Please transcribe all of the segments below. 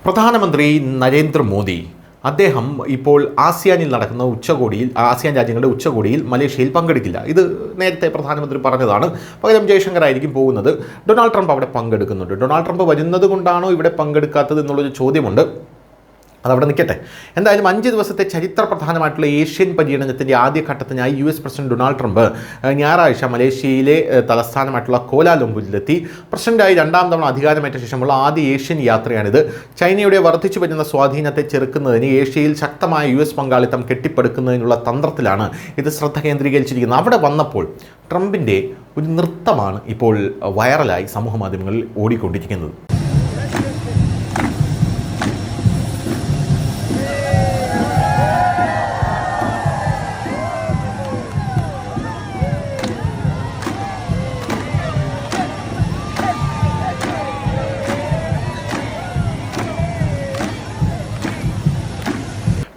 പ്രധാനമന്ത്രി നരേന്ദ്രമോദി അദ്ദേഹം ഇപ്പോൾ ആസിയാനിൽ നടക്കുന്ന ആസിയാൻ രാജ്യങ്ങളുടെ ഉച്ചകോടിയിൽ മലേഷ്യയിൽ പങ്കെടുക്കില്ല. ഇത് നേരത്തെ പ്രധാനമന്ത്രി പറഞ്ഞതാണ്. പകരം ജയശങ്കർ ആയിരിക്കും പോകുന്നത്. ഡൊണാൾഡ് ട്രംപ് അവിടെ പങ്കെടുക്കുന്നുണ്ട്. ഡൊണാൾഡ് ട്രംപ് വരുന്നത് കൊണ്ടാണോ ഇവിടെ പങ്കെടുക്കാത്തത് എന്നുള്ളൊരു ചോദ്യമുണ്ട്. അതവിടെ നിൽക്കട്ടെ. എന്തായാലും 5 ദിവസത്തെ ചരിത്ര പ്രധാനമായിട്ടുള്ള ഏഷ്യൻ പര്യടനത്തിൻ്റെ ആദ്യഘട്ടത്തിനായി US പ്രസിഡന്റ് ഡൊണാൾഡ് ട്രംപ് ഞായറാഴ്ച മലേഷ്യയിലെ തലസ്ഥാനമായിട്ടുള്ള കോലാലംപൂരിലെത്തി. പ്രസിഡന്റായി 2ാം തവണ അധികാരമേറ്റ ശേഷമുള്ള ആദ്യ ഏഷ്യൻ യാത്രയാണിത്. ചൈനയുടെ വർദ്ധിച്ചു വരുന്ന സ്വാധീനത്തെ ചെറുക്കുന്നതിന് ഏഷ്യയിൽ ശക്തമായ US പങ്കാളിത്തം കെട്ടിപ്പടുക്കുന്നതിനുള്ള തന്ത്രത്തിലാണ് ഇത് ശ്രദ്ധ കേന്ദ്രീകരിച്ചിരിക്കുന്നത്. അവിടെ വന്നപ്പോൾ ട്രംപിൻ്റെ ഒരു നൃത്തമാണ് ഇപ്പോൾ വൈറലായി സമൂഹ മാധ്യമങ്ങളിൽ ഓടിക്കൊണ്ടിരിക്കുന്നത്.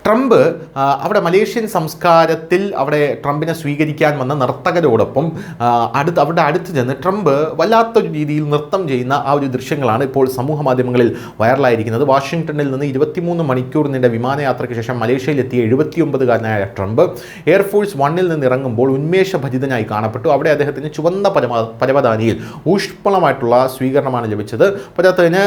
ട്രംപ് അവിടെ മലേഷ്യൻ സംസ്കാരത്തിൽ അവിടെ ട്രംപിനെ സ്വീകരിക്കാൻ വന്ന നർത്തകരോടൊപ്പം അവരുടെ അടുത്ത് ചെന്ന് ട്രംപ് വല്ലാത്തൊരു രീതിയിൽ നൃത്തം ചെയ്യുന്ന ആ ഒരു ദൃശ്യങ്ങളാണ് ഇപ്പോൾ സമൂഹ മാധ്യമങ്ങളിൽ വൈറലായിരിക്കുന്നത്. വാഷിംഗ്ടണിൽ നിന്ന് 23 മണിക്കൂർ നീണ്ട വിമാനയാത്രയ്ക്ക് ശേഷം മലേഷ്യയിലെത്തിയ 79-കാരനായ ട്രംപ് എയർഫോഴ്സ് 1-ൽ നിന്ന് ഇറങ്ങുമ്പോൾ ഉന്മേഷഭരിതനായി കാണപ്പെട്ടു. അവിടെ അദ്ദേഹത്തിന് ചുവന്ന പരവതാനിയിൽ ഊഷ്മളമായിട്ടുള്ള സ്വീകരണമാണ് ലഭിച്ചത്. പോരാത്തതിന്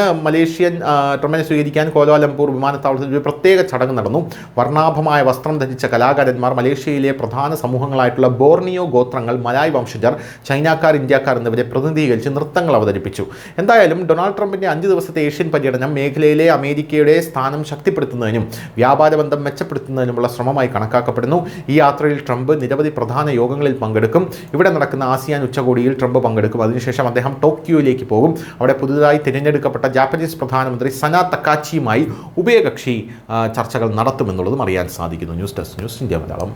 ട്രംപിനെ സ്വീകരിക്കാൻ കോലാലംപൂർ വിമാനത്താവളത്തിൽ ഒരു പ്രത്യേക ചടങ്ങ് നടന്നു. വർണ്ണാഭമായ വസ്ത്രം ധരിച്ച കലാകാരന്മാർ മലേഷ്യയിലെ പ്രധാന സമൂഹങ്ങളായിട്ടുള്ള ബോർണിയോ ഗോത്രങ്ങൾ, മലായ് വംശജർ, ചൈനക്കാർ, ഇന്ത്യക്കാർ എന്നിവരെ പ്രതിനിധീകരിച്ച് നൃത്തങ്ങൾ അവതരിപ്പിച്ചു. എന്തായാലും ഡൊണാൾഡ് ട്രംപിൻ്റെ 5 ദിവസത്തെ ഏഷ്യൻ പര്യടനം മേഖലയിലെ അമേരിക്കയുടെ സ്ഥാനം ശക്തിപ്പെടുത്തുന്നതിനും വ്യാപാര ബന്ധം മെച്ചപ്പെടുത്തുന്നതിനുമുള്ള ശ്രമമായി കണക്കാക്കപ്പെടുന്നു. ഈ യാത്രയിൽ ട്രംപ് നിരവധി പ്രധാന യോഗങ്ങളിൽ പങ്കെടുക്കും. ഇവിടെ നടക്കുന്ന ആസിയാൻ ഉച്ചകോടിയിൽ ട്രംപ് പങ്കെടുക്കും. അതിനുശേഷം അദ്ദേഹം ടോക്കിയോയിലേക്ക് പോകും. അവിടെ പുതുതായി തിരഞ്ഞെടുക്കപ്പെട്ട ജാപ്പനീസ് പ്രധാനമന്ത്രി സന തക്കാച്ചിയുമായി ഉഭയകക്ഷി ചർച്ചകൾ നടത്തുമെന്നുള്ളതും അറിയാൻ സാധിക്കുന്നു. News desk, news India Malayalam.